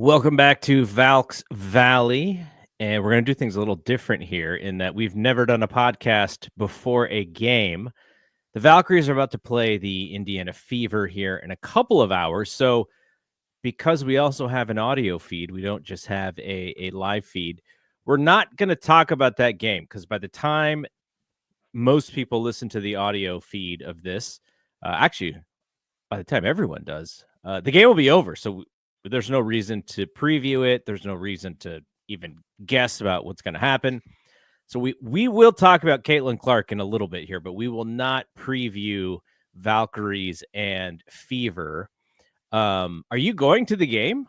Welcome back to Valks Valley, and we're going to do things a little different here in that we've never done a podcast before a game. The Valkyries are about to play the Indiana Fever here in a couple of hours, so because we also have an audio feed, we don't just have a live feed, we're not going to talk about that game because by the time most people listen to the audio feed of this, actually, by the time everyone does, the game will be over, so there's no reason to preview it. There's no reason to even guess about what's going to happen. So we will talk about Caitlin Clark in a little bit here, but we will not preview Valkyries and Fever. Are you going to the game?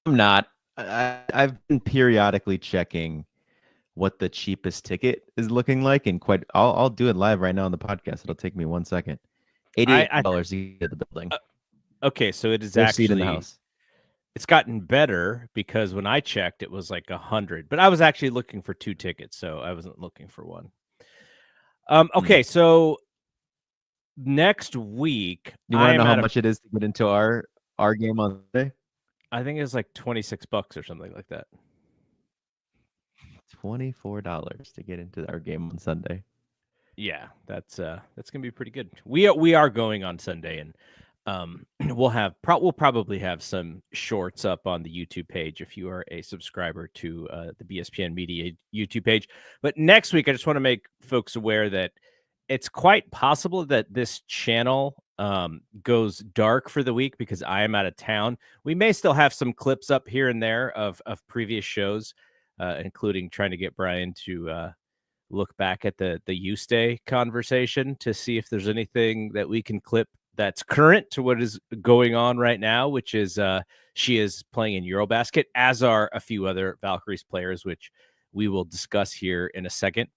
I'm not. I've been periodically checking what the cheapest ticket is looking like, and I'll do it live right now on the podcast. It'll take me 1 second. $88 to get to the building. Okay, so it is There's actually seat in the house. It's gotten better because when I checked, it was like 100. But I was actually looking for 2 tickets, so I wasn't looking for one. Okay, so next week, you want to know how much it is to get into our game on Sunday? I think it's like $26 or something like that. $24 to get into our game on Sunday. Yeah, that's gonna be pretty good. We are going on Sunday, and we'll probably have some shorts up on the YouTube page if you are a subscriber to the BSPN Media YouTube page. But next week, I just want to make folks aware that it's quite possible that this channel goes dark for the week because I am out of town. We may still have some clips up here and there of previous shows, including trying to get Brian to look back at the U-Stay conversation to see if there's anything that we can clip that's current to what is going on right now, which is she is playing in Eurobasket, as are a few other Valkyries players, which we will discuss here in a second.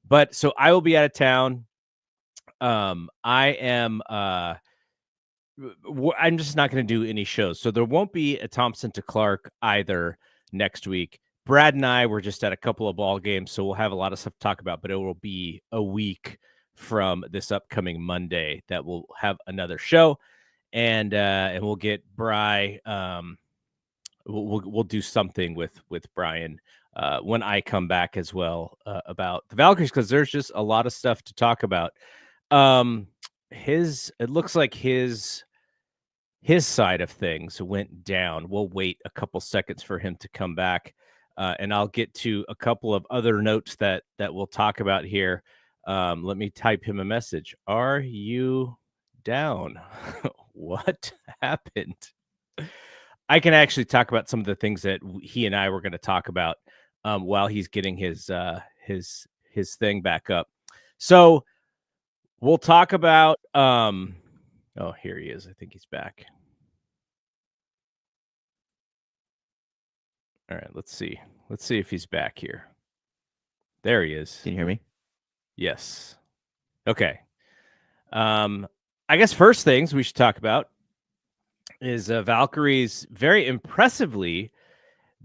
But so I will be out of town. I'm just not going to do any shows. So there won't be a Thompson to Clark either next week. Brad and I were just at a couple of ball games, so we'll have a lot of stuff to talk about, but it will be a week from this upcoming Monday that we'll have another show, and we'll get Bri. We'll do something with Brian when I come back as well about the Valkyries, because there's just a lot of stuff to talk about. It looks like his side of things went down. We'll wait a couple seconds for him to come back. And I'll get to a couple of other notes that we'll talk about here. Let me type him a message. Are you down? What happened? I can actually talk about some of the things that he and I were going to talk about while he's getting his thing back up. So we'll talk about. Oh, here he is. I think he's back. All right, let's see. Let's see if he's back here. There he is. Can you hear me? Yes. Okay. I guess first things we should talk about is Valkyries very impressively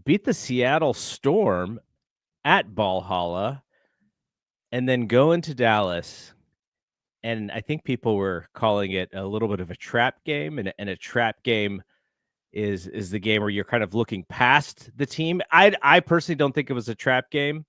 beat the Seattle Storm at Valhalla and then go into Dallas. And I think people were calling it a little bit of a trap game, and a trap game is the game where you're kind of looking past the team. I personally don't think it was a trap game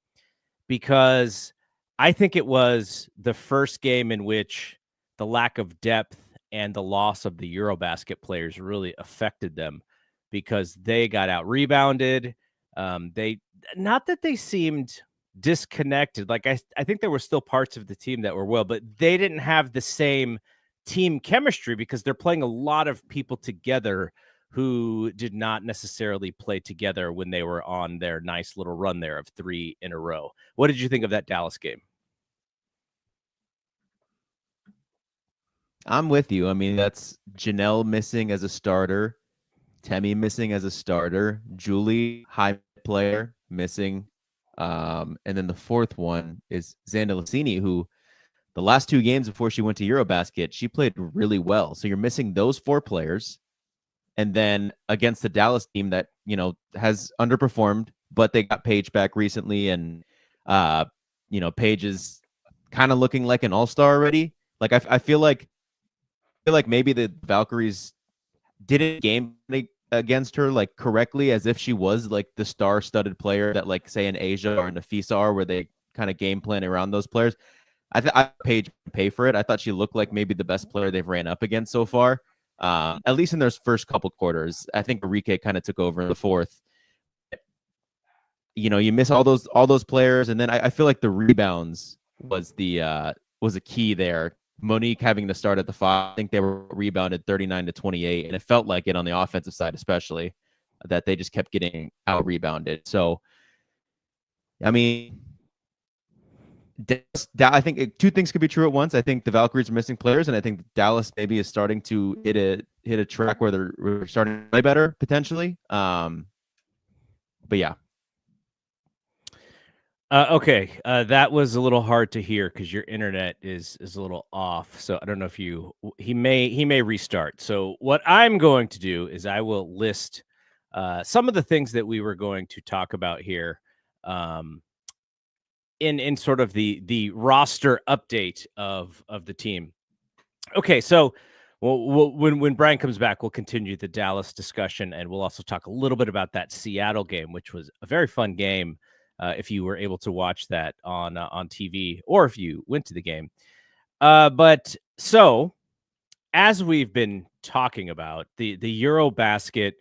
because I think it was the first game in which the lack of depth and the loss of the Eurobasket players really affected them because they got out rebounded. Not that they seemed disconnected. Like I think there were still parts of the team that were well, but they didn't have the same team chemistry because they're playing a lot of people together who did not necessarily play together when they were on their nice little run there of 3 in a row. What did you think of that Dallas game? I'm with you. I mean, that's Janelle missing as a starter, Temi missing as a starter, Julie, high player, missing. And then the fourth one is Xanda Lassini, who the last 2 games before she went to Eurobasket, she played really well. So you're missing those 4 players. And then against the Dallas team that, has underperformed, but they got Paige back recently. And, Paige is kind of looking like an all-star already. Like, I feel like maybe the Valkyries didn't game against her like correctly, as if she was like the star-studded player that like say in Asia or in the FISA are, where they kind of game plan around those players. I Paige pay for it. I thought she looked like maybe the best player they've ran up against so far. At least in their first couple quarters. I think Enrique kind of took over in the fourth. You know, you miss all those players, and then I feel like the rebounds was a key there. Monique having to start at the 5. I think they were rebounded 39-28, and it felt like it on the offensive side, especially that they just kept getting out rebounded. So, I mean, I think two things could be true at once. I think the Valkyries are missing players, and I think Dallas maybe is starting to hit a track where they're starting to play better potentially. But yeah. Okay, that was a little hard to hear because your internet is a little off. So I don't know if he may restart. So what I'm going to do is I will list some of the things that we were going to talk about here, in sort of the roster update of the team. Okay, so when Brian comes back, we'll continue the Dallas discussion, and we'll also talk a little bit about that Seattle game, which was a very fun game. If you were able to watch that on TV, or if you went to the game. But so, as we've been talking about the Eurobasket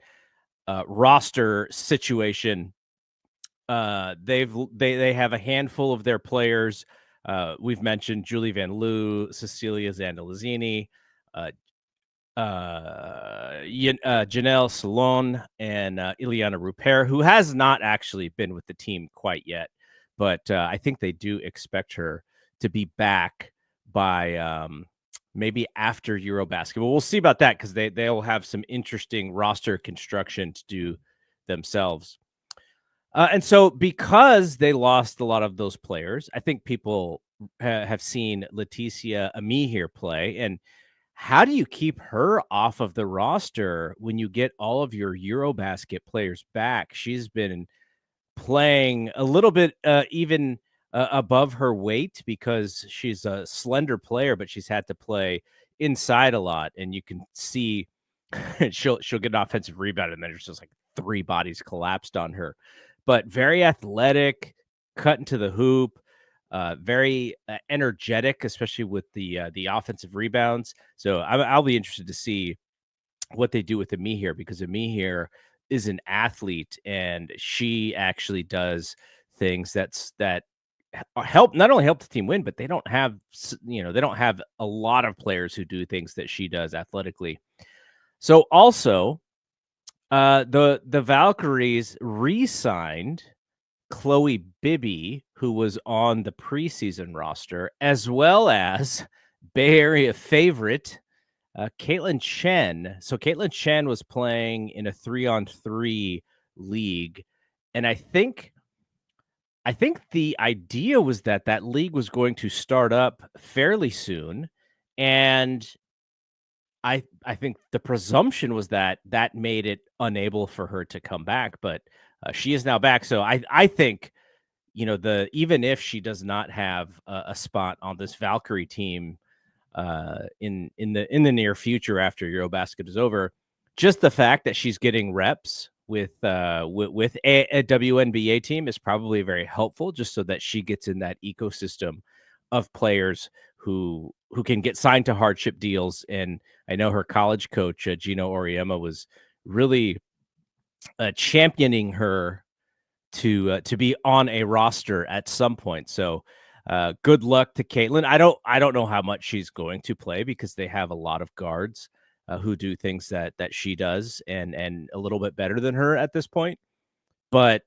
roster situation, they have a handful of their players. We've mentioned Julie Van Loo, Cecilia Zandalazini, Janelle Salon, and Ileana Rupert, who has not actually been with the team quite yet, but I think they do expect her to be back by maybe after Eurobasket. But we'll see about that because they'll have some interesting roster construction to do themselves. And so because they lost a lot of those players, I think people have seen Leticia Amihir play. And how do you keep her off of the roster when you get all of your Eurobasket players back? She's been playing a little bit even above her weight because she's a slender player, but she's had to play inside a lot. And you can see she'll get an offensive rebound, and then there's just like 3 bodies collapsed on her. But very athletic, cut into the hoop, very energetic, especially with the offensive rebounds. So I'll be interested to see what they do with Amihir, because Amihir is an athlete, and she actually does things that help not only help the team win, but they don't have a lot of players who do things that she does athletically. So also, the Valkyries re-signed Chloe Bibby, who was on the preseason roster, as well as Bay Area favorite Caitlin Chen. So Caitlin Chen was playing in a 3-on-3 league, and I think the idea was that league was going to start up fairly soon, and I think the presumption was that made it unable for her to come back, but she is now back. So I think, even if she does not have a spot on this Valkyrie team in the near future after Eurobasket is over, just the fact that she's getting reps with a WNBA team is probably very helpful, just so that she gets in that ecosystem of players who can get signed to hardship deals. And I know her college coach, Gino Oriema, was really championing her to be on a roster at some point. So good luck to Caitlin. I don't know how much she's going to play, because they have a lot of guards who do things that she does and a little bit better than her at this point. But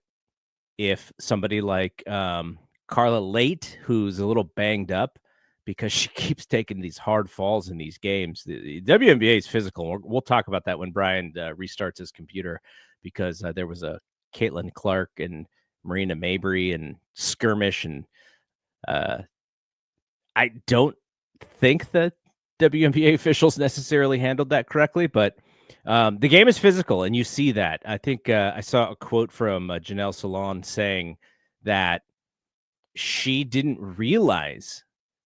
if somebody like Carla Late, who's a little banged up because she keeps taking these hard falls in these games, the WNBA is physical. We'll talk about that when Brian restarts his computer, because there was a Caitlin Clark and Marina Mabry and skirmish, and I don't think that WNBA officials necessarily handled that correctly, but the game is physical, and you see that. I think I saw a quote from Janelle Salon saying that she didn't realize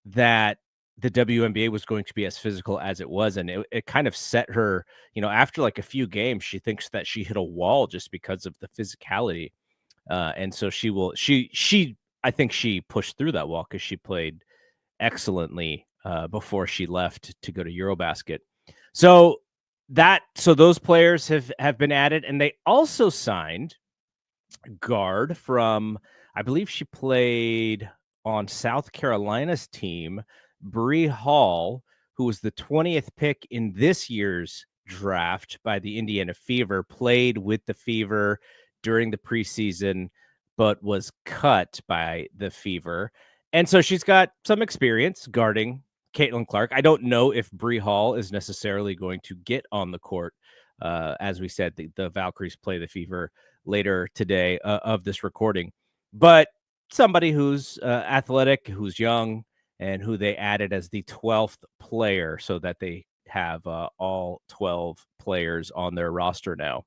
that the WNBA was going to be as physical as it was, and it kind of set her, after like a few games, she thinks that she hit a wall just because of the physicality. And so I think she pushed through that wall because she played excellently before she left to go to Eurobasket. So those players have been added, and they also signed guard from, I believe she played on South Carolina's team, Bree Hall, who was the 20th pick in this year's draft by the Indiana Fever, played with the Fever during the preseason, but was cut by the Fever. And so she's got some experience guarding Caitlin Clark. I don't know if Bree Hall is necessarily going to get on the court. As we said, the Valkyries play the Fever later today of this recording. But somebody who's athletic, who's young, and who they added as the 12th player so that they have all 12 players on their roster now.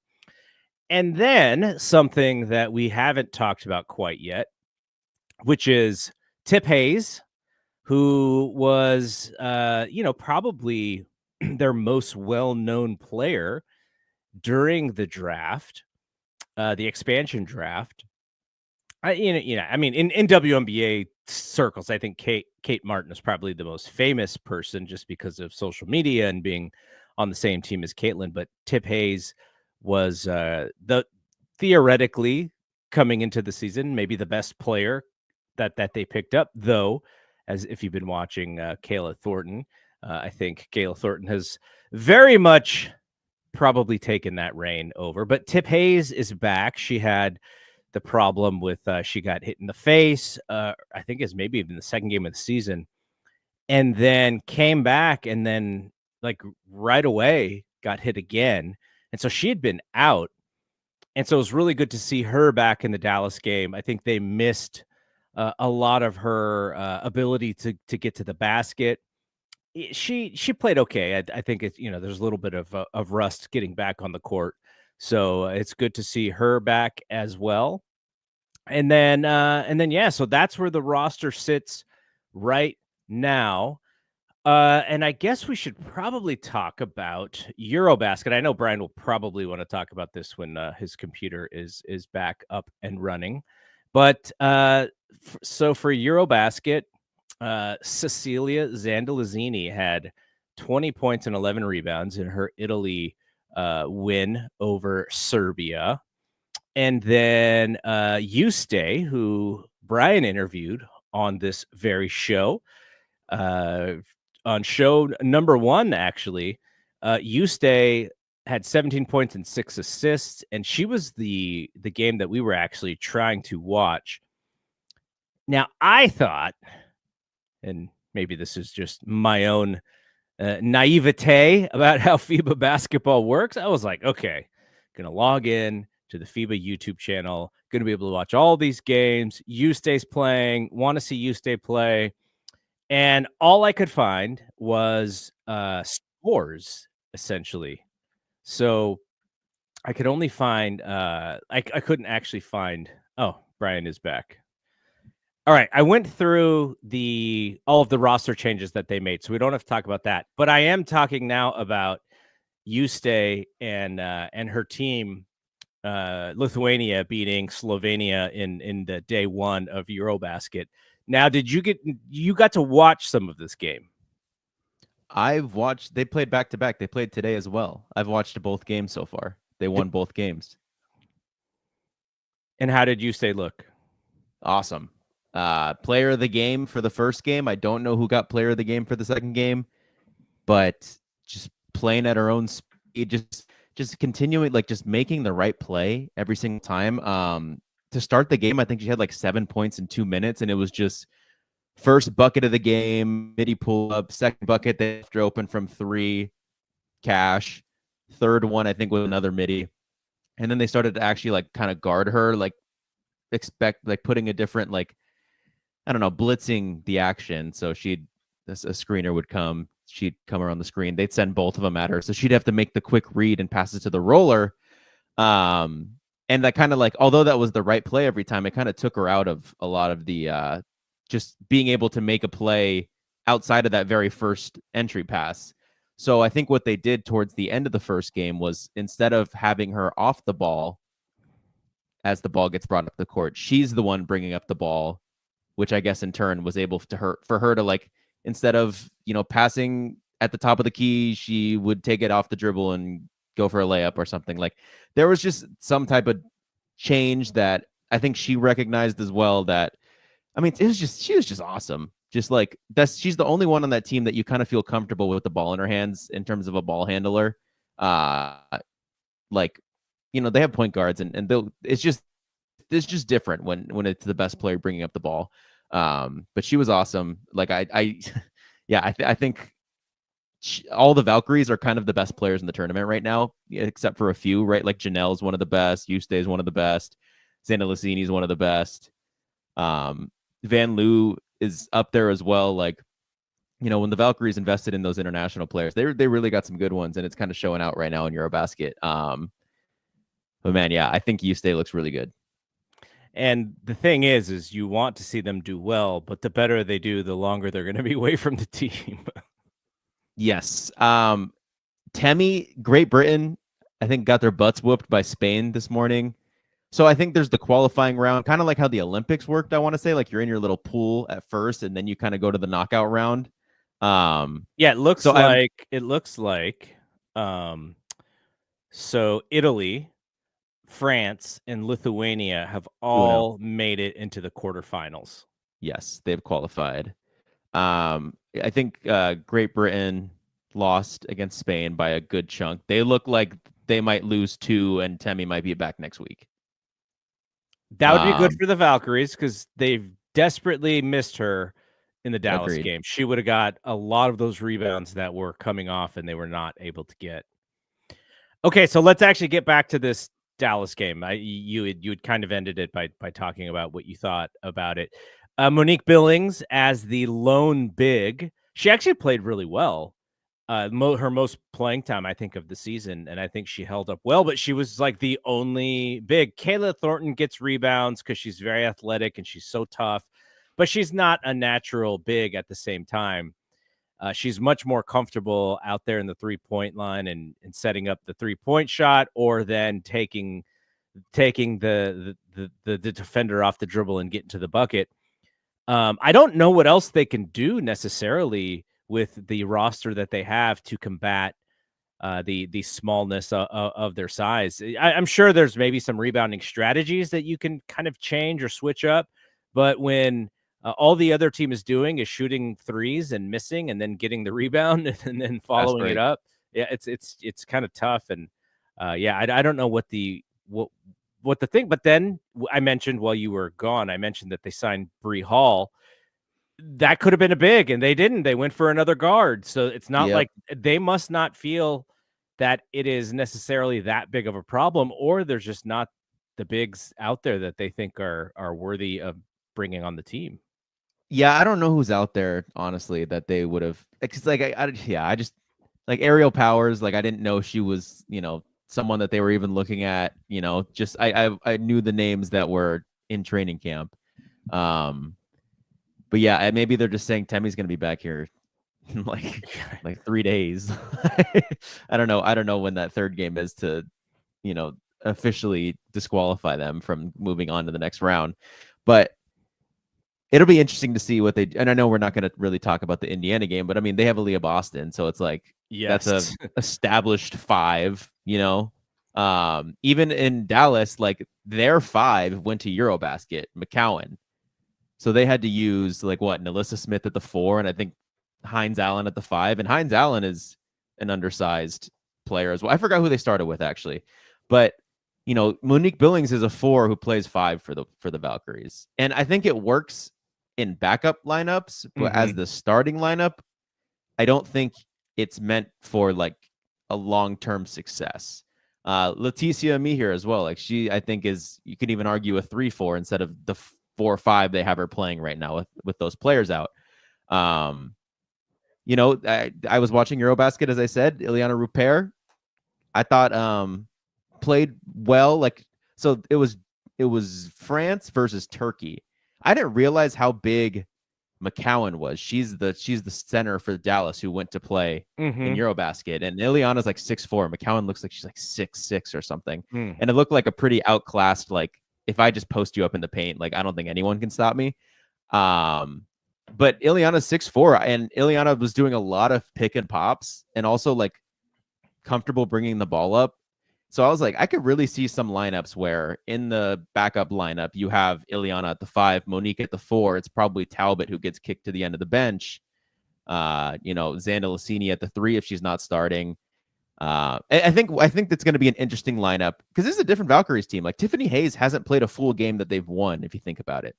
And then something that we haven't talked about quite yet, which is Tip Hayes, who was, probably their most well-known player during the draft, the expansion draft. In WNBA circles, I think Kate Martin is probably the most famous person just because of social media and being on the same team as Caitlin. But Tip Hayes was theoretically coming into the season, maybe the best player that they picked up, though, as if you've been watching Kayla Thornton, I think Kayla Thornton has very much probably taken that reign over. But Tip Hayes is back. She had the problem with she got hit in the face, I think it's maybe even the second game of the season, and then came back and then like right away got hit again. And so she had been out. And so it was really good to see her back in the Dallas game. I think they missed a lot of her ability to get to the basket. She played okay. I think it's, there's a little bit of rust getting back on the court. So it's good to see her back as well. And then, yeah, so that's where the roster sits right now. And I guess we should probably talk about Eurobasket. I know Brian will probably want to talk about this when his computer is back up and running. But so for Eurobasket, Cecilia Zandalazzini had 20 points and 11 rebounds in her Italy win over Serbia. And then Eustace, who Brian interviewed on this very show, on show number 1, actually, Eustace had 17 points and 6 assists, and she was the game that we were actually trying to watch. Now, I thought, and maybe this is just my own naivete about how FIBA basketball works, I was like, okay, gonna log in to the FIBA YouTube channel, gonna be able to watch all these games. Eustace playing, want to see Eustace play. And all I could find was scores, essentially. So I could only find I couldn't actually find. Oh, Brian is back. All right, I went through all of the roster changes that they made, so we don't have to talk about that. But I am talking now about Eustace and her team, Lithuania beating Slovenia in the day 1 of Eurobasket. Now, you got to watch some of this game? I've watched. They played back to back. They played today as well. I've watched both games so far. They won both games. And how did Eustace look? Awesome. Player of the game for the first game. I don't know who got player of the game for the second game, but just playing at her own speed, just continuing, like just making the right play every single time. To start the game, I think she had like 7 points in 2 minutes, and it was just first bucket of the game, midi pull up, second bucket they left her open from 3, cash, third one I think was another midi, and then they started to actually like kind of guard her, like expect like putting a different, like, I don't know, blitzing the action. So a screener would come, she'd come around the screen, they'd send both of them at her, so she'd have to make the quick read and pass it to the roller. And that kind of like, although that was the right play every time, it kind of took her out of a lot of the just being able to make a play outside of that very first entry pass. So I think what they did towards the end of the first game was instead of having her off the ball as the ball gets brought up the court, she's the one bringing up the ball, which I guess in turn was able for her to like, instead of, passing at the top of the key, she would take it off the dribble and go for a layup or something. Like there was just some type of change that I think she recognized as well. That, I mean, she was just awesome. Just like she's the only one on that team that you kind of feel comfortable with the ball in her hands in terms of a ball handler. Like, they have point guards and it's just different when it's the best player bringing up the ball. But she was awesome. Like I think all the Valkyries are kind of the best players in the tournament right now, except for a few, right? Like Janelle's one of the best, Yuste is one of the best, Santa Lucini is one of the best. Van Loo is up there as well. Like, when the Valkyries invested in those international players, they really got some good ones, and it's kind of showing out right now in Eurobasket. But man, yeah, I think Yuste looks really good. And the thing is you want to see them do well, but the better they do, the longer they're going to be away from the team. Yes. Temi, Great Britain, I think got their butts whooped by Spain this morning. So I think there's the qualifying round, kind of like how the Olympics worked, I want to say. Like you're in your little pool at first, and then you kind of go to the knockout round. Yeah, it looks like so Italy, France, and Lithuania have all made it into the quarterfinals. Yes, they've qualified. I think Great Britain lost against Spain by a good chunk. They look like they might lose 2, and Temi might be back next week. That would be good for the Valkyries because they've desperately missed her in the Dallas Agreed. game. She would have got a lot of those rebounds that were coming off and they were not able to get. Okay, so let's actually get back to this Dallas game. You had kind of ended it by talking about what you thought about it. Monique Billings as the lone big. She actually played really well. Her most playing time, I think, of the season, and I think she held up well, but she was like the only big. Kayla Thornton gets rebounds because she's very athletic and she's so tough, but she's not a natural big at the same time. She's much more comfortable out there in the 3-point line and setting up the 3-point shot, or then taking the defender off the dribble and getting to the bucket. I don't know what else they can do necessarily with the roster that they have to combat the smallness of their size. I'm sure there's maybe some rebounding strategies that you can kind of change or switch up, but when all the other team is doing is shooting threes and missing and then getting the rebound and then following it up, yeah, it's kind of tough. And I don't know what the thing. But then I mentioned while you were gone, I mentioned that they signed Bree Hall. That could have been a big, and they didn't. They went for another guard. So it's not like they must not feel that it is necessarily that big of a problem, or there's just not the bigs out there that they think are worthy of bringing on the team. Yeah, I don't know who's out there, honestly, that they would have. It's like I just like Aerial Powers. Like I didn't know she was, someone that they were even looking at. Just I knew the names that were in training camp. But yeah, maybe they're just saying Temi's going to be back here in like 3 days. I don't know. I don't know when that third game is to, officially disqualify them from moving on to the next round. But it'll be interesting to see what they do. And I know we're not going to really talk about the Indiana game, but I mean, they have Aaliyah Boston. So it's like, that's a established 5, even in Dallas, like their 5 went to Eurobasket, McCowan. So they had to use Nalissa Smith at the 4, and I think Hines Allen at the 5. And Hines Allen is an undersized player as well. I forgot who they started with actually, but Monique Billings is a 4 who plays 5 for the Valkyries, and I think it works in backup lineups, but as the starting lineup, I don't think it's meant for like a long-term success. Leticia Mihir as well, like she, I think is, you could even argue a 3-4 instead of the 4-5 they have her playing right now with those players out. I was watching Eurobasket, as I said. Ileana Rupert, I thought played well. So it was France versus Turkey. I didn't realize how big McCowan was. She's the center for Dallas who went to play in Mm-hmm. Eurobasket. And Ileana's like 6'4". McCowan looks like she's like 6'6" or something. Mm. And it looked like a pretty outclassed, like if I just post you up in the paint, like I don't think anyone can stop me. But Ileana's 6'4", and Ileana was doing a lot of pick and pops and also like comfortable bringing the ball up. So I was like, I could really see some lineups where in the backup lineup, you have Ileana at the 5, Monique at the 4. It's probably Talbot who gets kicked to the end of the bench. Xanda Lassini at the 3 if she's not starting. I think that's going to be an interesting lineup because this is a different Valkyries team. Like Tiffany Hayes hasn't played a full game that they've won, if you think about it.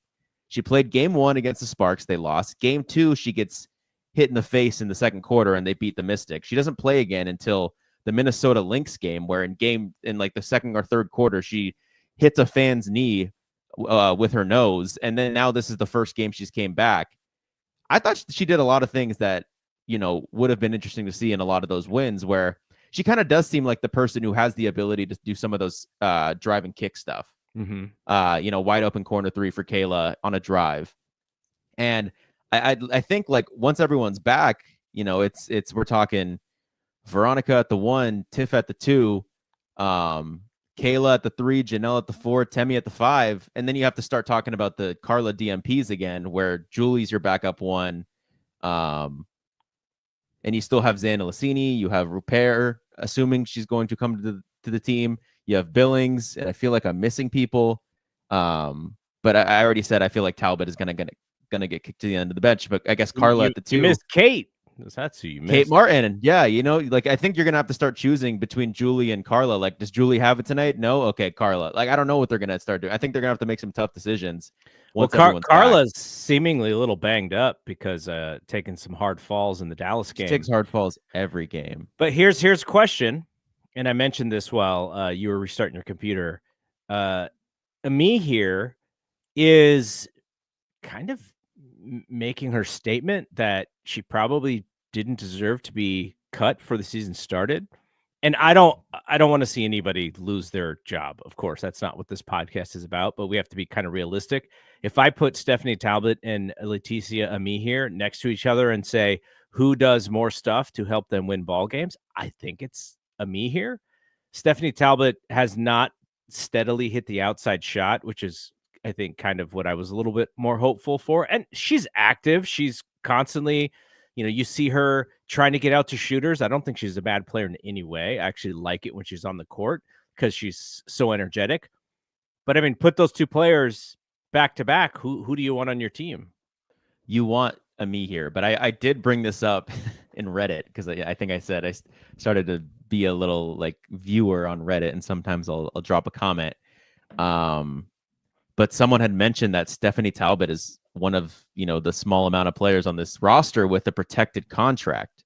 She played game 1 against the Sparks. They lost. Game 2, she gets hit in the face in the second quarter and they beat the Mystics. She doesn't play again until the Minnesota Lynx game, where in like the second or third quarter, she hits a fan's knee with her nose. And then now this is the first game she's came back. I thought she did a lot of things that, would have been interesting to see in a lot of those wins, where she kind of does seem like the person who has the ability to do some of those drive and kick stuff. Mm-hmm. Wide open corner 3 for Kayla on a drive. And I think like once everyone's back, we're talking Veronica at the 1, Tiff at the 2, Kayla at the 3, Janelle at the 4, Temi at the 5, and then you have to start talking about the Carla DMPs again, where Julie's your backup 1, and you still have Xana Lassini, you have Rupert, assuming she's going to come to the team, you have Billings, and I feel like I'm missing people, but I already said I feel like Talbot is gonna get kicked to the end of the bench, but I guess Carla at the 2. You missed Kate. That's who you missed. Kate Martin. And yeah, I think you're going to have to start choosing between Julie and Carla. Like, does Julie have it tonight? No? Okay, Carla. Like, I don't know what they're going to start doing. I think they're going to have to make some tough decisions. Carla's seemingly a little banged up because taking some hard falls in the Dallas game. She takes hard falls every game. But here's a question, and I mentioned this while you were restarting your computer. Ami here is kind of making her statement that she probably didn't deserve to be cut before the season started. And I don't want to see anybody lose their job. Of course, that's not what this podcast is about, but we have to be kind of realistic. If I put Stephanie Talbot and Leticia Ami here next to each other and say, who does more stuff to help them win ball games? I think it's Ami here. Stephanie Talbot has not steadily hit the outside shot, which is, I think, kind of what I was a little bit more hopeful for. And she's active. She's constantly, you see her trying to get out to shooters. I don't think she's a bad player in any way. I actually like it when she's on the court because she's so energetic. But I mean, put those two players back to back. Who do you want on your team? You want Ami here, but I did bring this up in Reddit because I think I said I started to be a little like viewer on Reddit, and sometimes I'll drop a comment. But someone had mentioned that Stephanie Talbot is one of, the small amount of players on this roster with a protected contract.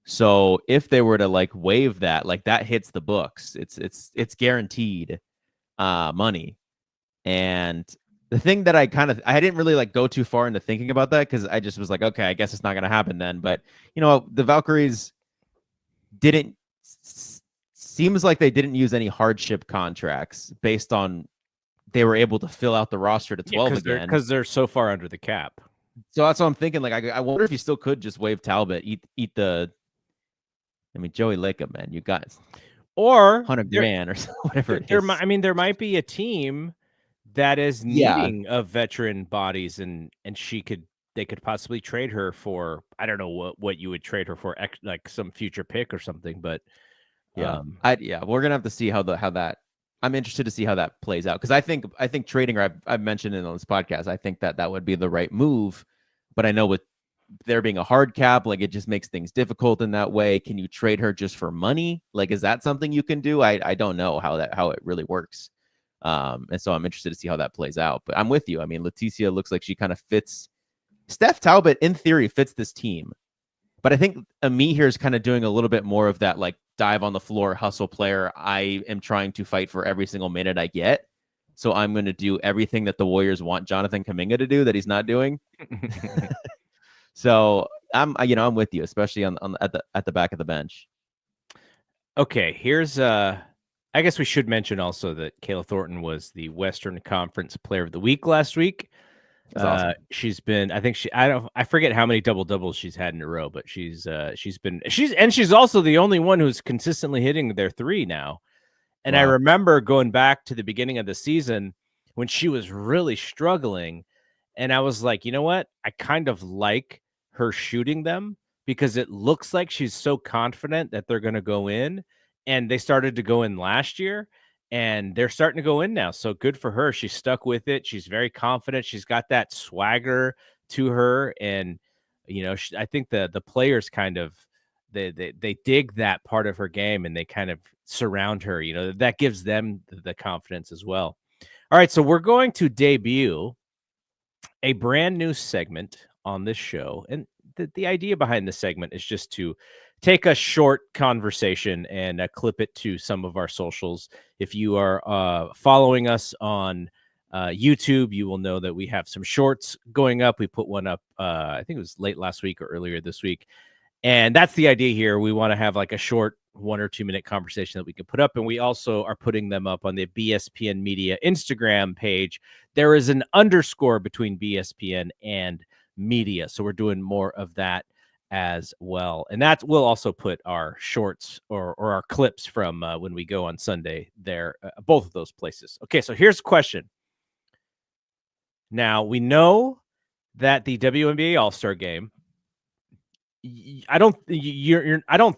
So if they were to like waive that, like that hits the books. It's guaranteed money. And the thing that I didn't really like go too far into thinking about that because I just was like, okay, I guess it's not going to happen then. But, the Valkyries seems like they didn't use any hardship contracts based on they were able to fill out the roster to 12 again because they're so far under the cap. So that's what I'm thinking. Like, I wonder if you still could just waive Talbot, eat the. I mean, Joey Lacob, man, you guys, or $100,000 or whatever it is. There might be a team that is needing of veteran bodies, and they could possibly trade her for, I don't know what you would trade her for, like some future pick or something. But we're gonna have to see how that. I'm interested to see how that plays out because I think trading her. I've mentioned it on this podcast. I think that would be the right move, but I know with there being a hard cap, like it just makes things difficult in that way. Can you trade her just for money? Like, is that something you can do? I don't know how it really works. And so I'm interested to see how that plays out. But I'm with you. I mean, Leticia looks like she kind of fits. Steph Talbot, in theory, fits this team. But I think Ami here is kind of doing a little bit more of that, like, dive on the floor, hustle player. I am trying to fight for every single minute I get. So I'm going to do everything that the Warriors want Jonathan Kuminga to do that he's not doing. So I'm with you, especially at the back of the bench. Okay, here's I guess we should mention also that Kayla Thornton was the Western Conference Player of the Week last week. That's awesome. I forget how many double doubles she's had in a row, but she's also the only one who's consistently hitting their three now. And I Wow. remember going back to the beginning of the season when she was really struggling. And I was like, you know what? I kind of like her shooting them because it looks like she's so confident that they're going to go in. And they started to go in last year and they're starting to go in now. So good for her. She's stuck with it. She's very confident. She's got that swagger to her. And, I think the players kind of, they dig that part of her game and they kind of surround her, that gives them the confidence as well. All right, so we're going to debut a brand new segment on this show, and the idea behind this segment is just to take a short conversation and clip it to some of our socials. If you are following us on YouTube, you will know that we have some shorts going up. We put one up, I think it was late last week or earlier this week. And that's the idea here. We want to have like a short 1 or 2 minute conversation that we can put up. And we also are putting them up on the BSPN Media Instagram page. There is an underscore between BSPN and media. So we're doing more of that as well. And that will also put our shorts or our clips from when we go on Sunday there, both of those places. Okay, so here's a question. Now, we know that the WNBA All-Star Game, I don't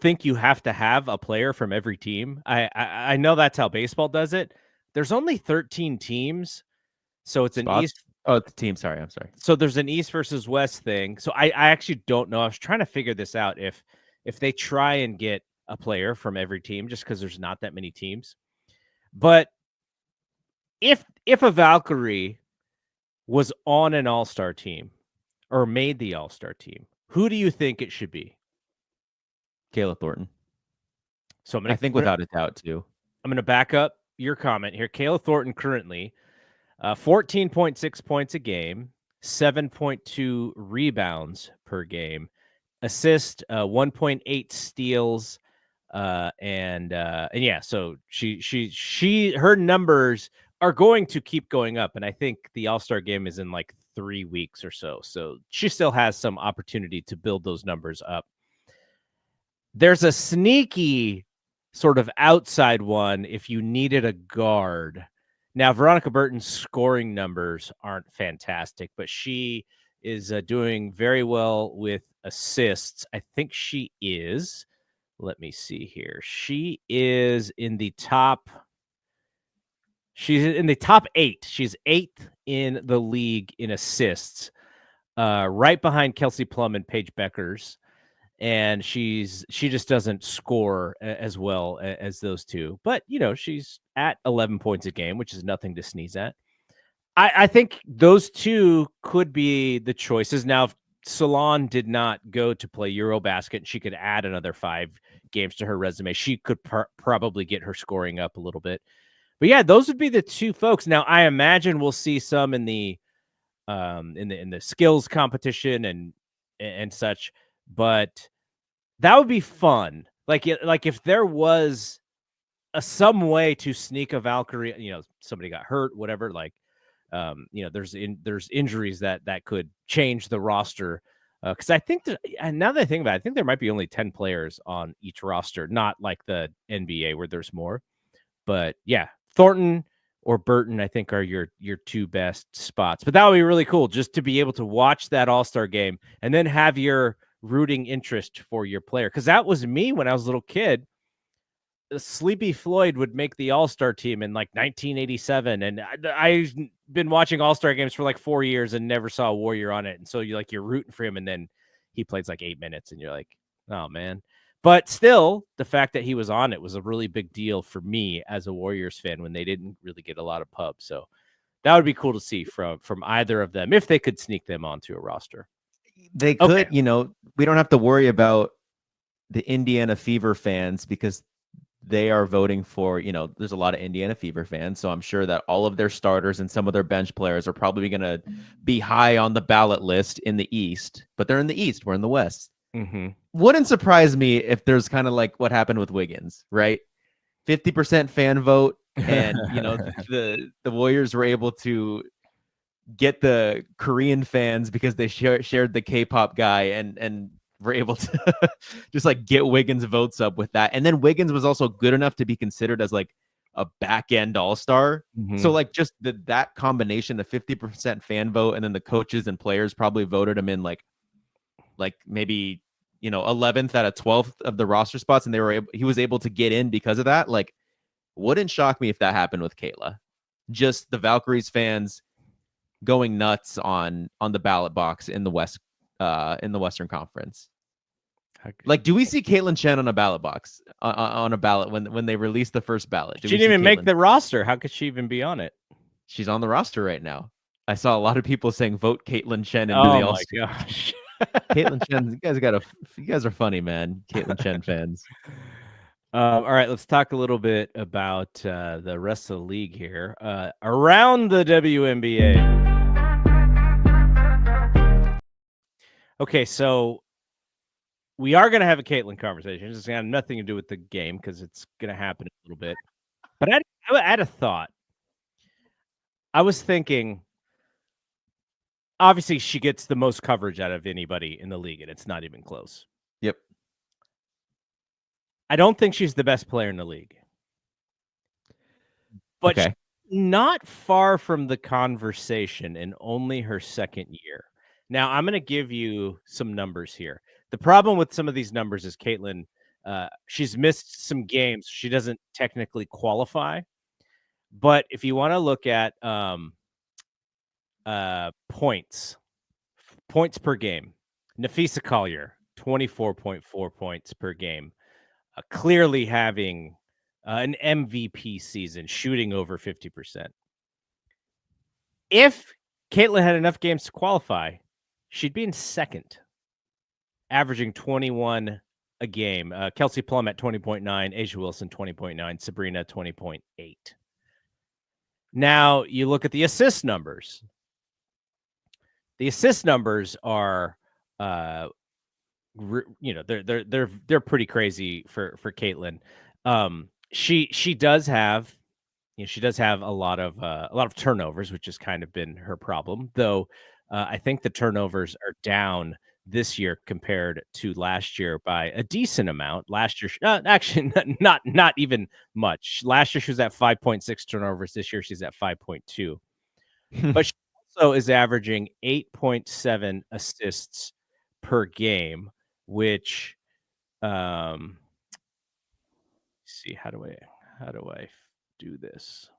think you have to have a player from every team. I know that's how baseball does it. There's only 13 teams, so it's Spots? an East. Oh, the team. Sorry, I'm sorry. So there's an East versus West thing. So I actually don't know. I was trying to figure this out if they try and get a player from every team, just because there's not that many teams. But if a Valkyrie was on an All-Star team or made the All-Star team, who do you think it should be? Kayla Thornton. So I think without a doubt too. I'm going to back up your comment here. Kayla Thornton currently 14.6 points a game, 7.2 rebounds per game, assist 1.8 steals, and yeah. So her numbers are going to keep going up, and I think the All-Star game is in like 3 weeks or so. So she still has some opportunity to build those numbers up. There's a sneaky sort of outside one if you needed a guard. Now, Veronica Burton's scoring numbers aren't fantastic, but she is doing very well with assists. I think she is. Let me see here. She is in the top. She's in the top 8. She's 8th in the league in assists, right behind Kelsey Plum and Paige Bueckers. And she just doesn't score as well as those two. But, she's at 11 points a game, which is nothing to sneeze at. I think those two could be the choices. Now, if Salon did not go to play Eurobasket, she could add another 5 games to her resume. She could probably get her scoring up a little bit. But, yeah, those would be the two folks. Now, I imagine we'll see some in the skills competition and such. But that would be fun. Like if there was some way to sneak a Valkyrie, somebody got hurt, whatever. Like, there's injuries that could change the roster. Because I think and now that I think about it, I think there might be only 10 players on each roster, not like the NBA where there's more. But yeah, Thornton or Burton, I think, are your two best spots. But that would be really cool just to be able to watch that All-Star game and then have your rooting interest for your player. Because that was me when I was a little kid. Sleepy Floyd would make the All-Star team in like 1987. And I've been watching All-Star games for like 4 years and never saw a Warrior on it. And so you're rooting for him. And then he plays like 8 minutes and you're like, oh man. But still, the fact that he was on it was a really big deal for me as a Warriors fan when they didn't really get a lot of pub. So that would be cool to see from either of them if they could sneak them onto a roster. They could, we don't have to worry about the Indiana Fever fans because they are voting for, there's a lot of Indiana Fever fans. So I'm sure that all of their starters and some of their bench players are probably going to be high on the ballot list in the East, but they're in the East. We're in the West. Mm-hmm. Wouldn't surprise me if there's kind of like what happened with Wiggins, right? 50% fan vote. And, the Warriors were able to get the Korean fans because they shared the K-pop guy and were able to just like get Wiggins votes up with that. And then Wiggins was also good enough to be considered as like a back end all-star. So like just that combination, the 50% fan vote, and then the coaches and players probably voted him in like maybe 11th out of 12th of the roster spots, and he was able to get in because of that. Like, wouldn't shock me if that happened with Kayla. Just the Valkyries fans going nuts on the ballot box in the Western Conference. Like, do we see Caitlin Chen on a ballot box on a ballot when they release the first ballot? She didn't even make the roster. How could she even be on it? She's on the roster right now. I saw a lot of people saying vote Caitlin Chen into the All-Star. Oh my gosh. Caitlin Chen, you guys are funny, man. Caitlin Chen fans. All right, let's talk a little bit about the rest of the league here. Around the WNBA. Okay, so we are going to have a Caitlin conversation. It's going to have nothing to do with the game because it's going to happen a little bit. But I had a thought. I was thinking, obviously, she gets the most coverage out of anybody in the league, and it's not even close. Yep. I don't think she's the best player in the league. But she's not far from the conversation in only her second year. Now, I'm going to give you some numbers here. The problem with some of these numbers is Caitlin, she's missed some games. She doesn't technically qualify. But if you want to look at points per game, Nafisa Collier, 24.4 points per game, clearly having an MVP season, shooting over 50%. If Caitlin had enough games to qualify, she'd be in second, averaging 21 a game. Kelsey Plum at 20.9, Asia Wilson 20.9, Sabrina 20.8. Now you look at the assist numbers. The assist numbers are, they're pretty crazy for Caitlin. She does have a lot of turnovers, which has kind of been her problem. Though I think the turnovers are down this year compared to last year by a decent amount. Last year, actually, not even much. Last year she was at 5.6 turnovers. This year she's at 5.2. But she also is averaging 8.7 assists per game, which see how do I do this?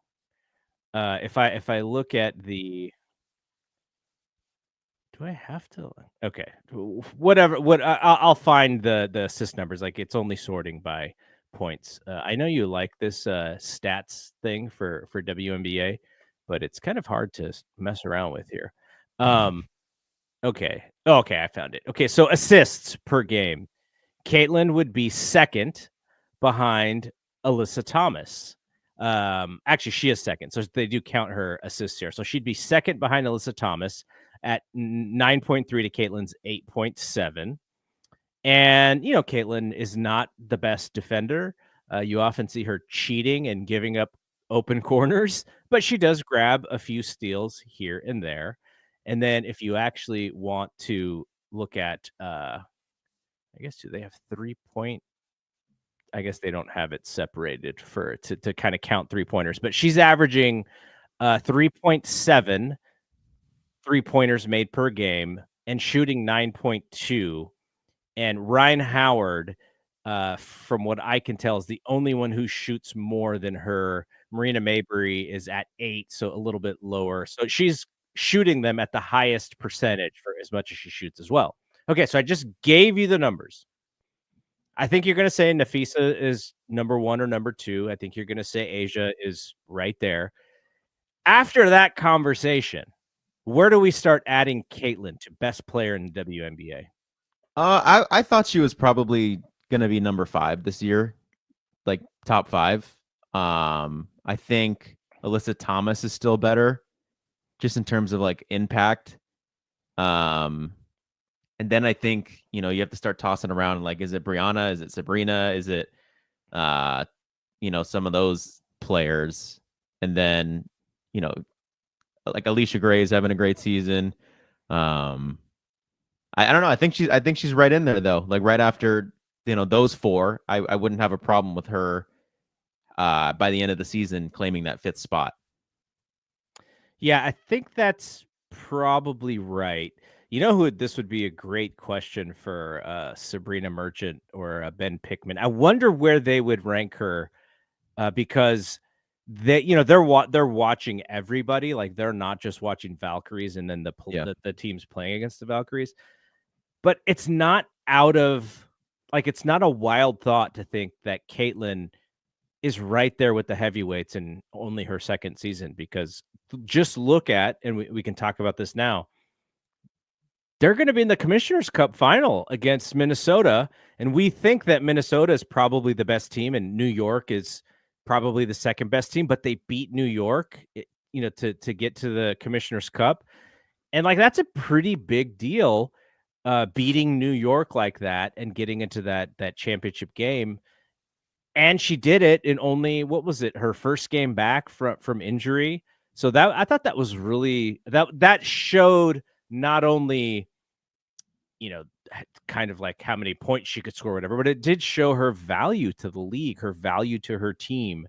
If I look at the, do I have to? Okay, whatever. I'll find the assist numbers. Like, it's only sorting by points. I know you like this stats thing for WNBA, but it's kind of hard to mess around with here. Okay, I found it. Okay, so assists per game, Caitlin would be second behind Alyssa Thomas. Actually, she is second, so they do count her assists here. So she'd be second behind Alyssa Thomas at 9.3 to Caitlin's 8.7. And, Caitlin is not the best defender. You often see her cheating and giving up open corners, but she does grab a few steals here and there. And then if you actually want to look at, I guess, do they have 3-point? I guess they don't have it separated to kind of count 3-pointers, but she's averaging 3.7 3-pointers made per game and shooting 9.2. And Ryan Howard, from what I can tell, is the only one who shoots more than her. Marina Maybury is at 8, so a little bit lower. So she's shooting them at the highest percentage for as much as she shoots as well. Okay, so I just gave you the numbers. I think you're going to say Nafisa is number 1 or number 2. I think you're going to say Asia is right there. After that conversation, where do we start adding Caitlin to best player in the WNBA? I thought she was probably going to be number 5 this year, like top 5. I think Alyssa Thomas is still better, just in terms of like impact. And then I think, you have to start tossing around, like, is it Brianna? Is it Sabrina? Is it, some of those players? And then, like Alicia Gray is having a great season. I don't know. I think she's right in there though. Like right after those four, I wouldn't have a problem with her by the end of the season claiming that fifth spot. Yeah, I think that's probably right. You know who this would be a great question for Sabrina Merchant or Ben Pickman. I wonder where they would rank her because they're watching everybody. Like they're not just watching Valkyries and then the teams playing against the Valkyries. But it's not it's not a wild thought to think that Caitlin is right there with the heavyweights in only her second season, because just look at, and we can talk about this now, they're going to be in the Commissioner's Cup final against Minnesota, and we think that Minnesota is probably the best team and New York is probably the second best team, but they beat New York, to get to the Commissioner's Cup. And like, that's a pretty big deal, beating New York like that and getting into that championship game. And she did it in only, what was it, her first game back from injury. So that, I thought that was really, that showed not only, kind of like how many points she could score, whatever, but it did show her value to the league, her value to her team,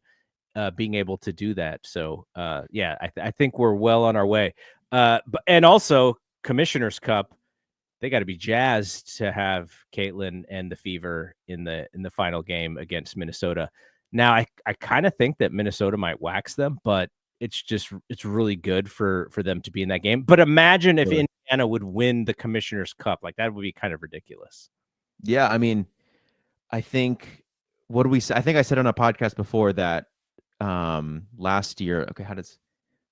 being able to do that. So yeah, I think we're well on our way. And also Commissioner's Cup, they got to be jazzed to have Caitlin and the Fever in the final game against Minnesota. Now, I kind of think that Minnesota might wax them, but it's really good for them to be in that game. But imagine if Indiana would win the Commissioner's Cup. Like, that would be kind of ridiculous. Yeah, I mean, I think what do we say? I think I said on a podcast before that last year. Okay, how does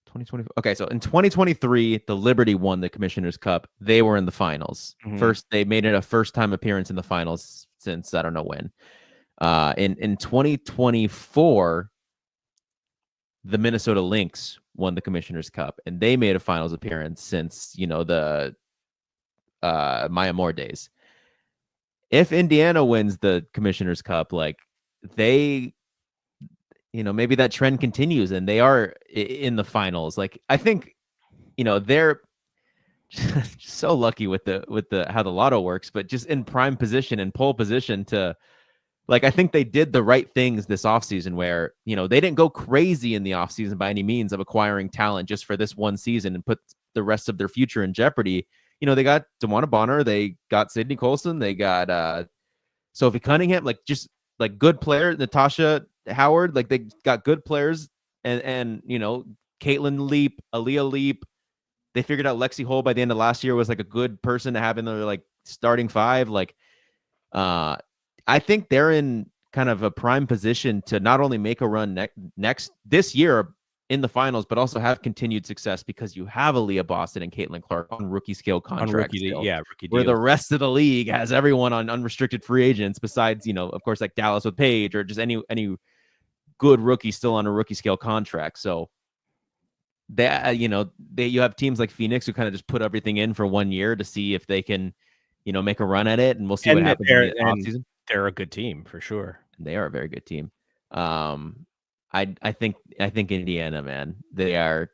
2020? Okay, so in 2023, the Liberty won the Commissioner's Cup. They were in the finals. Mhm. First, they made it a first-time appearance in the finals since I don't know when. In 2024, the Minnesota Lynx won the Commissioner's Cup, and they made a finals appearance since the Maya Moore days. If Indiana wins the Commissioner's Cup, like they, maybe that trend continues and they are in the finals. Like I think, they're just so lucky with the how the lotto works, but just in prime position and pole position to, like, I think they did the right things this offseason where, they didn't go crazy in the offseason by any means of acquiring talent just for this one season and put the rest of their future in jeopardy. They got DeWanna Bonner, they got Sydney Colson, they got Sophie Cunningham, like just like good player, Natasha Howard, like they got good players, and Caitlin Leap, Aaliyah Leap. They figured out Lexi Hole by the end of last year was like a good person to have in their like starting five. Like, I think they're in kind of a prime position to not only make a run this year in the finals, but also have continued success because you have Aaliyah Boston and Caitlin Clark on rookie scale contracts. Rookie where deal. the rest of the league has everyone on unrestricted free agents besides, of course, like Dallas with Paige or just any good rookie still on a rookie scale contract. So you have teams like Phoenix who kind of just put everything in for 1 year to see if they can, make a run at it, and we'll see what happens in the offseason. They're a good team for sure. They are a very good team. I think Indiana, man, they're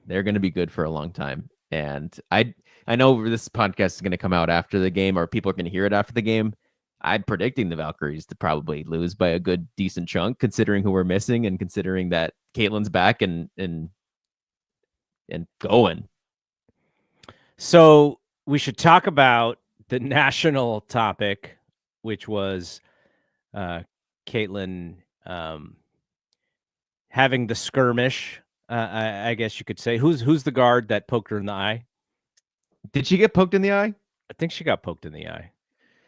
going to be good for a long time. And I know this podcast is going to come out after the game, or people are going to hear it after the game. I'm predicting the Valkyries to probably lose by a good, decent chunk, considering who we're missing and considering that Caitlin's back and going. So we should talk about the national topic, which was Caitlin having the skirmish. I guess you could say. Who's the guard that poked her in the eye? Did she get poked in the eye? I think she got poked in the eye,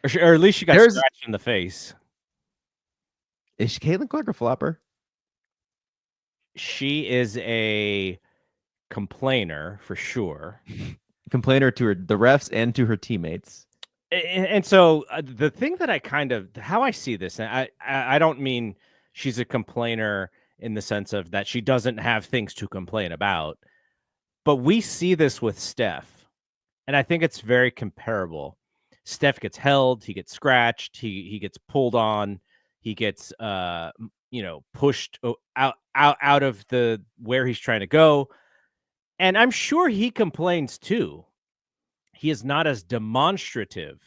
or at least she got scratched in the face. Is Caitlin Clark a flopper? She is a complainer for sure. Complainer to the refs and to her teammates. And so the thing that how I see this, and I don't mean she's a complainer in the sense of that she doesn't have things to complain about, but we see this with Steph, and I think it's very comparable. Steph gets held, he gets scratched, he gets pulled on, he gets pushed out of the where he's trying to go, And I'm sure he complains too. He is not as demonstrative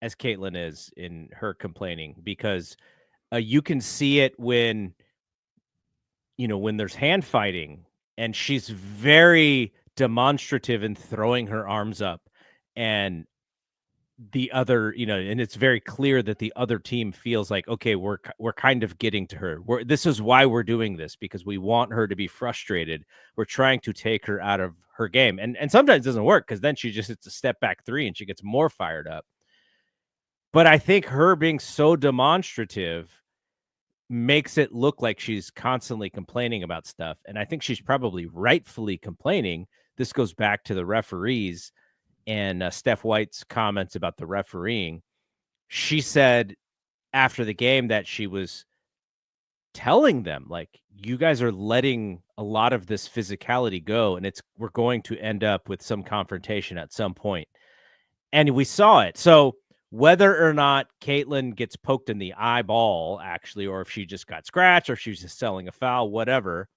as Caitlyn is in her complaining, because you can see it when, when there's hand fighting and she's very demonstrative in throwing her arms up, and the other, and it's very clear that the other team feels like, okay, we're kind of getting to her. This is why we're doing this, because we want her to be frustrated. We're trying to take her out of her game. And sometimes it doesn't work, because then she just hits a step back three and she gets more fired up. But I think her being so demonstrative makes it look like she's constantly complaining about stuff. And I think she's probably rightfully complaining. This goes back to the referees and Steph White's comments about the refereeing. She said after the game that she was telling them, like, you guys are letting a lot of this physicality go, and we're going to end up with some confrontation at some point. And we saw it. So whether or not Caitlyn gets poked in the eyeball, actually, or if she just got scratched, or if she was just selling a foul, whatever,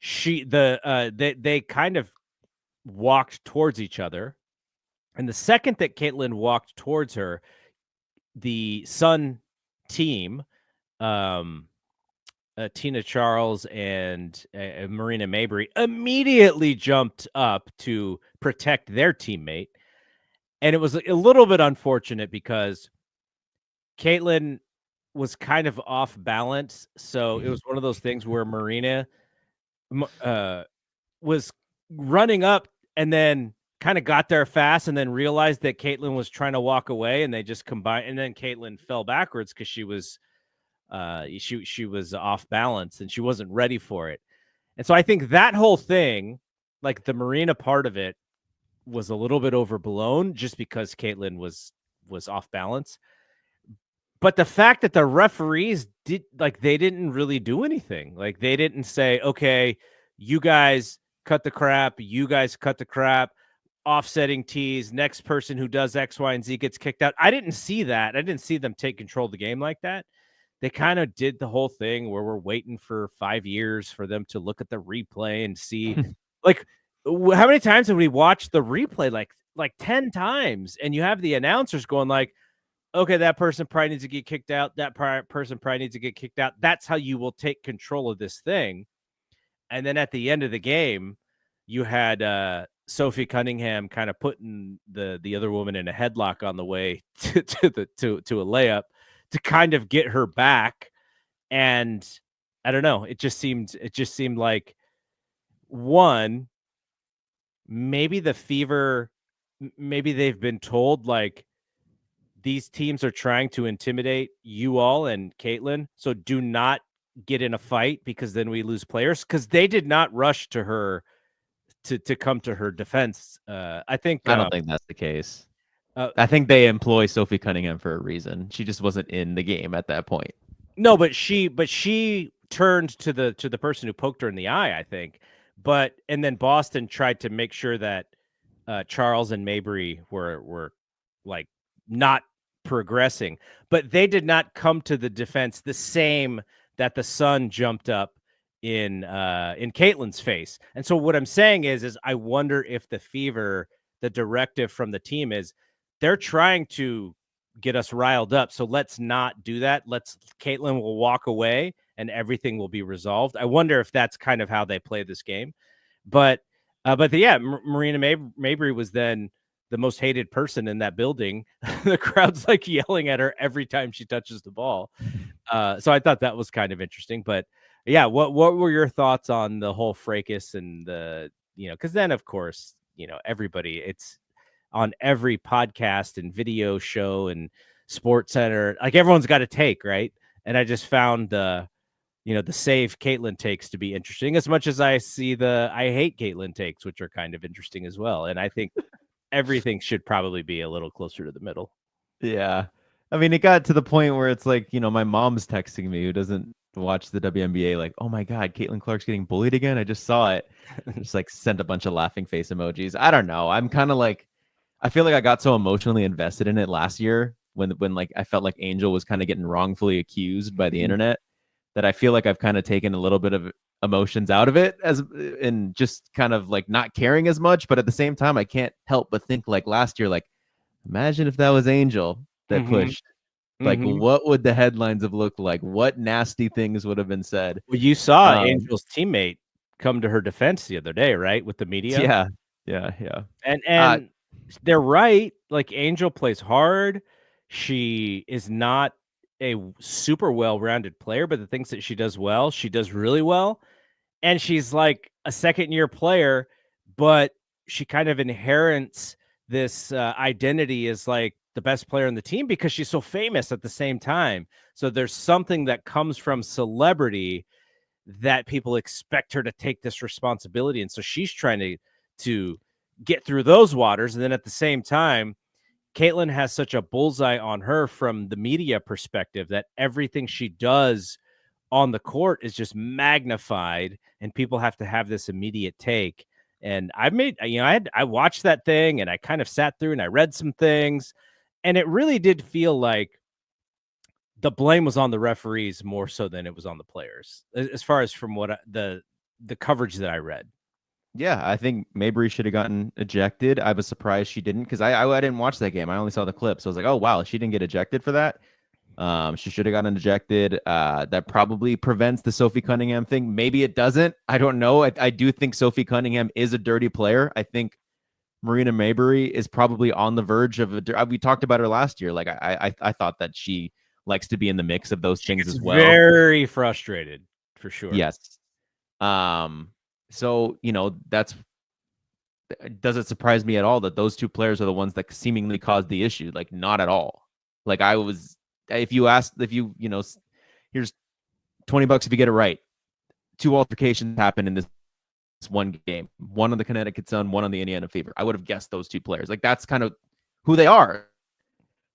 they kind of walked towards each other. And the second that Caitlyn walked towards her, the Sun team, Tina Charles and Marina Mabrey, immediately jumped up to protect their teammate. And it was a little bit unfortunate because Caitlyn was kind of off balance. So it was one of those things where Marina was running up and then kind of got there fast and then realized that Caitlyn was trying to walk away, and they just combined. And then Caitlyn fell backwards because she was off balance and she wasn't ready for it. And so I think that whole thing, like the Marina part of it, was a little bit overblown just because Caitlyn was off balance. But the fact that the referees they didn't really do anything. Like, they didn't say, okay, you guys cut the crap, you guys cut the crap, offsetting tees, next person who does X, Y, and Z gets kicked out. I didn't see that. I didn't see them take control of the game like that. They kind of did the whole thing where we're waiting for 5 years for them to look at the replay and see, like, how many times have we watched the replay? Like 10 times. And you have the announcers going like, okay, that person probably needs to get kicked out. That person probably needs to get kicked out. That's how you will take control of this thing. And then at the end of the game, you had Sophie Cunningham kind of putting the other woman in a headlock on the way to a layup to kind of get her back. And I don't know, it just seemed like, one, maybe the Fever, maybe they've been told, like, these teams are trying to intimidate you all and Caitlyn, so do not get in a fight because then we lose players, because they did not rush to her to come to her defense. I don't think that's the case. I think they employ Sophie Cunningham for a reason. She just wasn't in the game at that point. No, but she turned to the person who poked her in the eye, I think. And then Boston tried to make sure that Charles and Mabrey were like not progressing, but they did not come to the defense the same that the Sun jumped up in Caitlyn's face. And so what I'm saying is I wonder if the Fever, the directive from the team is they're trying to get us riled up. So let's not do that. Caitlyn will walk away and everything will be resolved. I wonder if that's kind of how they play this game. But Marina Mabrey was then the most hated person in that building. The crowd's like yelling at her every time she touches the ball. So I thought that was kind of interesting. But yeah, what were your thoughts on the whole fracas and because then, of course, everybody, it's on every podcast and video show and Sports Center, like, everyone's got a take, right? And I just found the save Caitlyn takes to be interesting, as much as I see I hate Caitlyn takes, which are kind of interesting as well. And I think everything should probably be a little closer to the middle. Yeah. I mean, it got to the point where it's like, my mom's texting me, who doesn't watch the WNBA, like, oh my God, Caitlin Clark's getting bullied again. I just saw it. Just like sent a bunch of laughing face emojis. I don't know. I'm kind of like, I feel like I got so emotionally invested in it last year when like I felt like Angel was kind of getting wrongfully accused by the internet, that I feel like I've kind of taken a little bit of emotions out of it and just kind of like not caring as much. But at the same time, I can't help but think like last year, like imagine if that was Angel that pushed. Like, what would the headlines have looked like? What nasty things would have been said? Well, you saw Angel's teammate come to her defense the other day, right? With the media. Yeah. And they're right. Like Angel plays hard. She is not a super well-rounded player, but the things that she does well, she does really well. And she's like a second-year player, but she kind of inherits this identity as like the best player on the team because she's so famous at the same time. So there's something that comes from celebrity that people expect her to take this responsibility. And so she's trying to get through those waters. And then at the same time, Caitlin has such a bullseye on her from the media perspective that everything she does on the court is just magnified and people have to have this immediate take. And I watched that thing and I kind of sat through and I read some things and it really did feel like the blame was on the referees more so than it was on the players, as far as from what the coverage that I read. Yeah, I think Mabry should have gotten ejected. I was surprised she didn't because I didn't watch that game. I only saw the clip. So I was like, oh, wow, she didn't get ejected for that. She should have gotten ejected. That probably prevents the Sophie Cunningham thing. Maybe it doesn't. I don't know. I do think Sophie Cunningham is a dirty player. I think Marina Mabry is probably on the verge of we talked about her last year. Like I thought that she likes to be in the mix of those things as well. Very frustrated for sure. Yes. So, does it surprise me at all that those two players are the ones that seemingly caused the issue? Like, not at all. Like, here's $20 if you get it right. 2 altercations happened in this one game. One on the Connecticut Sun, one on the Indiana Fever. I would have guessed those two players. Like, that's kind of who they are.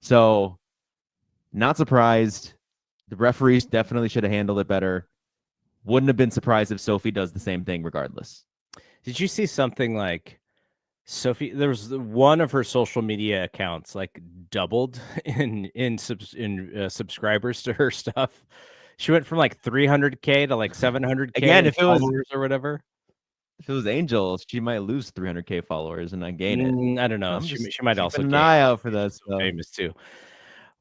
So, not surprised. The referees definitely should have handled it better. Wouldn't have been surprised if Sophie does the same thing regardless. Did you see something like Sophie? There was one of her social media accounts like doubled in subscribers to her stuff. She went from like 300K to like 700K. Again, if it was or whatever. If it was Angel, she might lose 300K followers and not gain it. I don't know. She might also keep an eye out for that stuff. Famous too.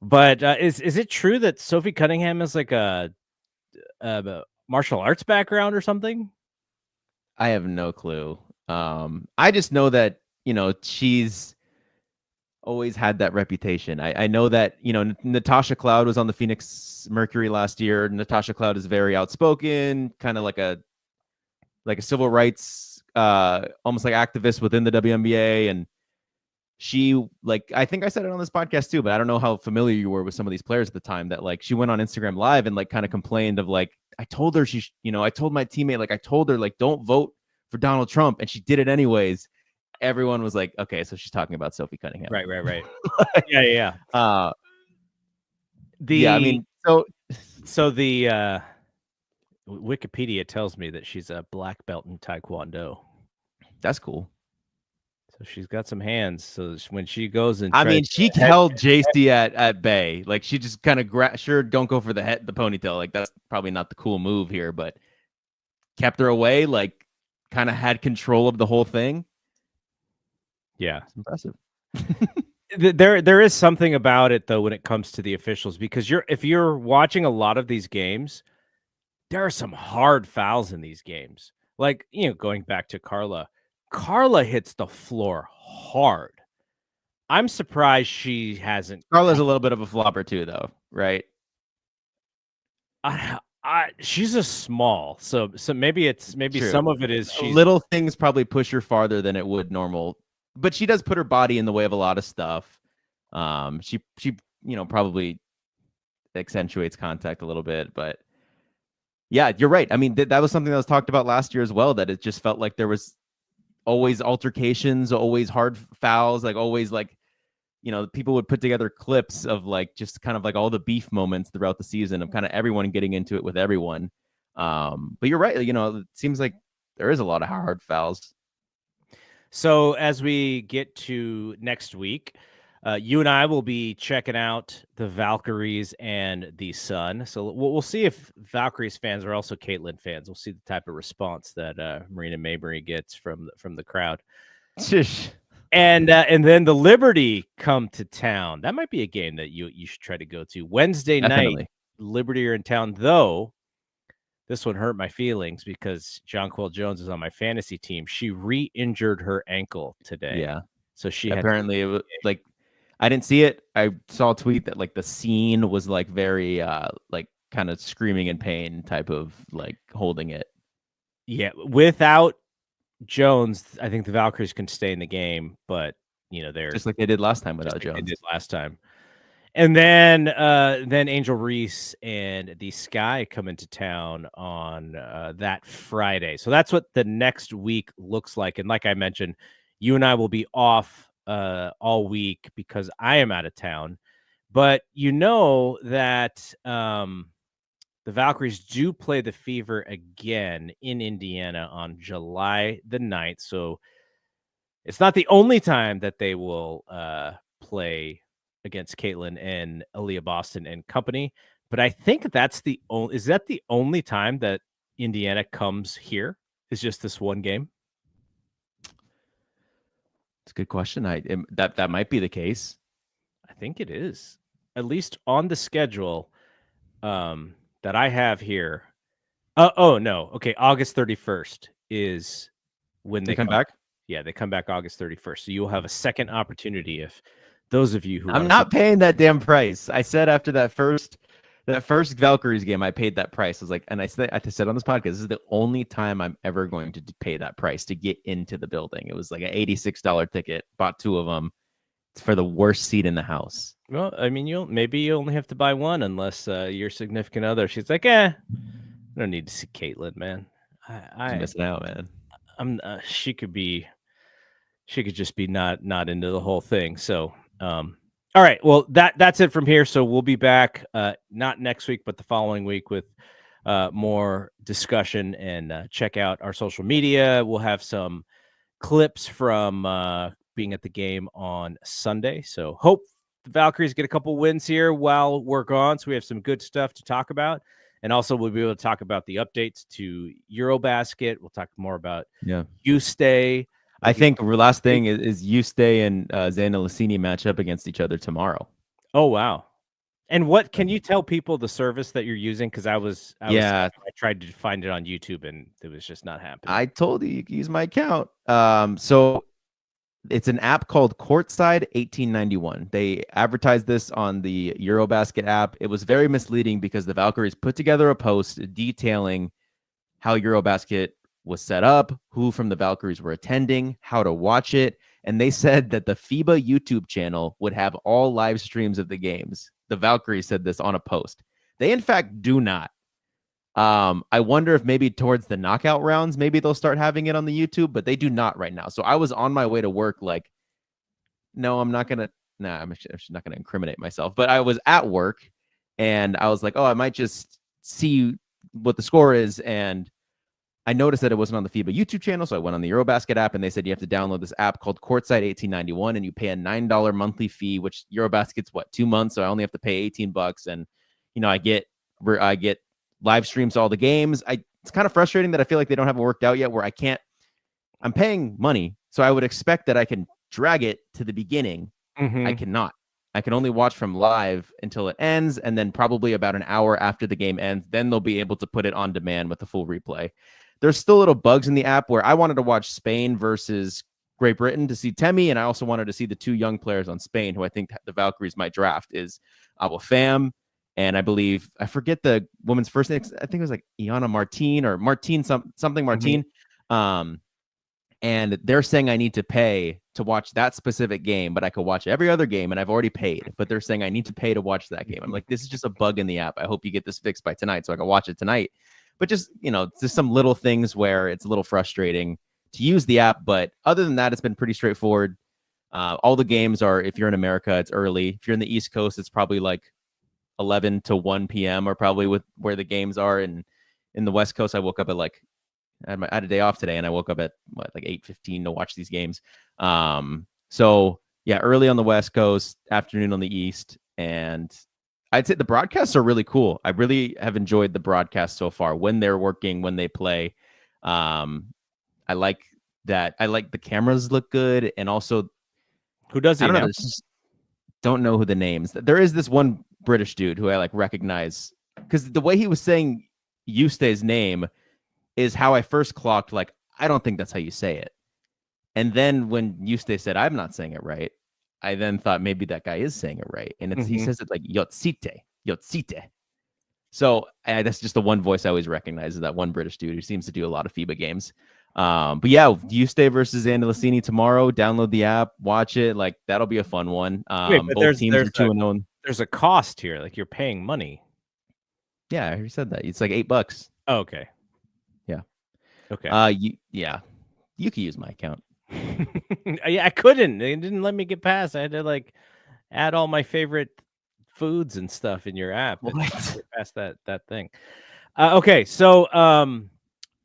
But is it true that Sophie Cunningham is like a martial arts background or something? I have no clue. I just know that, she's always had that reputation. I know that, Natasha Cloud was on the Phoenix Mercury last year. Natasha Cloud is very outspoken, kind of like a civil rights, almost like activist within the WNBA. And she, I think I said it on this podcast too, but I don't know how familiar you were with some of these players at the time that she went on Instagram Live and kind of complained of I told her I told my teammate, I told her don't vote for Donald Trump, and she did it anyways. Everyone was like, okay, so she's talking about Sophie Cunningham. Right. Yeah. I mean, so the Wikipedia tells me that she's a black belt in Taekwondo. That's cool. So she's got some hands. So when she goes and she held JC at bay. She just kind of don't go for the ponytail. That's probably not the cool move here, but kept her away. Kind of had control of the whole thing. Yeah, it's impressive. There is something about it though when it comes to the officials, because if you're watching a lot of these games, there are some hard fouls in these games. Going back to Carla hits the floor hard. I'm surprised she hasn't. Carla's a little bit of a flopper too, though, right? She's a small, so maybe True. Some of it is little things probably push her farther than it would normal, but she does put her body in the way of a lot of stuff. She probably accentuates contact a little bit, but yeah, you're right. I mean, that was something that was talked about last year as well, that it just felt like there was always altercations, always hard fouls, always people would put together clips of just kind of all the beef moments throughout the season of kind of everyone getting into it with everyone. But you're right. It seems like there is a lot of hard fouls. So as we get to next week, You and I will be checking out the Valkyries and the Sun. So we'll see if Valkyries fans are also Caitlin fans. We'll see the type of response that Marina Maybury gets from the crowd. Shish. And then the Liberty come to town. That might be a game that you should try to go to. Wednesday Definitely. night, Liberty are in town, though. This one hurt my feelings because Jonquel Jones is on my fantasy team. She re-injured her ankle today. Yeah. So she apparently it was like, I didn't see it. I saw a tweet that like the scene was like very like kind of screaming in pain type of like holding it. Yeah, without Jones, I think the Valkyries can stay in the game, but they're just like they did last time without Jones. They did last time. And then Angel Reese and the Sky come into town on that Friday. So that's what the next week looks like. And like I mentioned, you and I will be off all week because I am out of town. But that the Valkyries do play the Fever again in Indiana on July the 9th. So it's not the only time that they will play against Caitlin and Aaliyah Boston and company. But I think that's the only time that Indiana comes here is just this one game? It's a good question. That might be the case. I think it is, at least on the schedule that I have here. Oh no. Okay. August 31st is when they come back. Yeah, they come back August 31st. So you'll have a second opportunity if those of you who I'm not paying that damn price. I said after that first Valkyries game, I paid that price. I was like, and I said on this podcast, this is the only time I'm ever going to pay that price to get into the building. It was like an $86 ticket. Bought 2 of them. It's for the worst seat in the house. Well, I mean, maybe you only have to buy one unless your significant other. She's like, I don't need to see Caitlin, man. I'm missing out, man. She could just be not into the whole thing. So, all right. Well, that's it from here. So we'll be back not next week, but the following week with more discussion, and check out our social media. We'll have some clips from being at the game on Sunday. So hope the Valkyries get a couple wins here while we're gone. So we have some good stuff to talk about. And also we'll be able to talk about the updates to Eurobasket. We'll talk more about You Stay. I think the last thing is You Stay and Zana Lassini match up against each other tomorrow. Oh, wow. And what can you tell people the service that you're using? Because I tried to find it on YouTube and it was just not happening. I told you can use my account. So it's an app called Courtside 1891. They advertised this on the Eurobasket app. It was very misleading because the Valkyries put together a post detailing how Eurobasket was set up, who from the Valkyries were attending, how to watch it. And they said that the FIBA YouTube channel would have all live streams of the games. The Valkyries said this on a post. They, in fact, do not. I wonder if maybe towards the knockout rounds, maybe they'll start having it on the YouTube, but they do not right now. So I was on my way to work like, no, I'm not going to. Nah, I'm not going to incriminate myself. But I was at work and I was like, oh, I might just see what the score is. And I noticed that it wasn't on the FIBA YouTube channel, so I went on the Eurobasket app, and they said you have to download this app called Courtside 1891, and you pay a $9 monthly fee, which Eurobasket's 2 months, so I only have to pay $18, and I get live streams to all the games. It's kind of frustrating that I feel like they don't have it worked out yet, where I'm paying money, so I would expect that I can drag it to the beginning. Mm-hmm. I cannot. I can only watch from live until it ends, and then probably about an hour after the game ends, then they'll be able to put it on demand with the full replay. There's still little bugs in the app where I wanted to watch Spain versus Great Britain to see Temi, and I also wanted to see the 2 young players on Spain who I think the Valkyries might draft is Abu Fam, and I forget the woman's first name. I think it was like Iana Martin or Martin something Martin. Mm-hmm. And they're saying I need to pay to watch that specific game, but I could watch every other game, and I've already paid. But they're saying I need to pay to watch that game. I'm like, this is just a bug in the app. I hope you get this fixed by tonight so I can watch it tonight. But just, just some little things where it's a little frustrating to use the app. But other than that, it's been pretty straightforward. All the games are, if you're in America, it's early. If you're in the East Coast, it's probably like 11 to 1 p.m. or probably with where the games are. And in the West Coast, I woke up at I had a day off today, and I woke up at 8:15 to watch these games. So Yeah, early on the West Coast, afternoon on the East, and I'd say the broadcasts are really cool. I really have enjoyed the broadcast so far when they're working, when they play. I like that. I like the cameras look good, and also Who does I he don't know. now? Don't know who the names. There is this one British dude who I like recognize because the way he was saying Eustace's name is how I first clocked. Like, I don't think that's how you say it. And then when Eustace said I'm not saying it right, I then thought maybe that guy is saying it right, and he says it like Yotsite. So that's just the one voice I always recognize is that one British dude who seems to do a lot of FIBA games. But yeah, Eustace versus Andolacini tomorrow. Download the app, watch it. Like that'll be a fun one. Wait, but Both teams are 2-0. There's a cost here. Like you're paying money. Yeah, I already said that. It's like $8. Oh, okay. Yeah. Okay. You can use my account. Yeah, I couldn't. They didn't let me get past. I had to like add all my favorite foods and stuff in your app. What? Get past that thing. Okay, so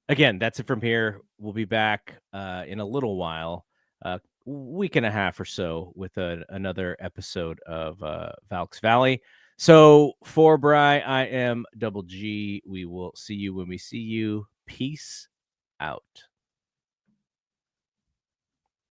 again, that's it from here. We'll be back in a little while, week and a half or so, with another episode of Valks Valley. So for Bri, I am Double G. We will see you when we see you. Peace out.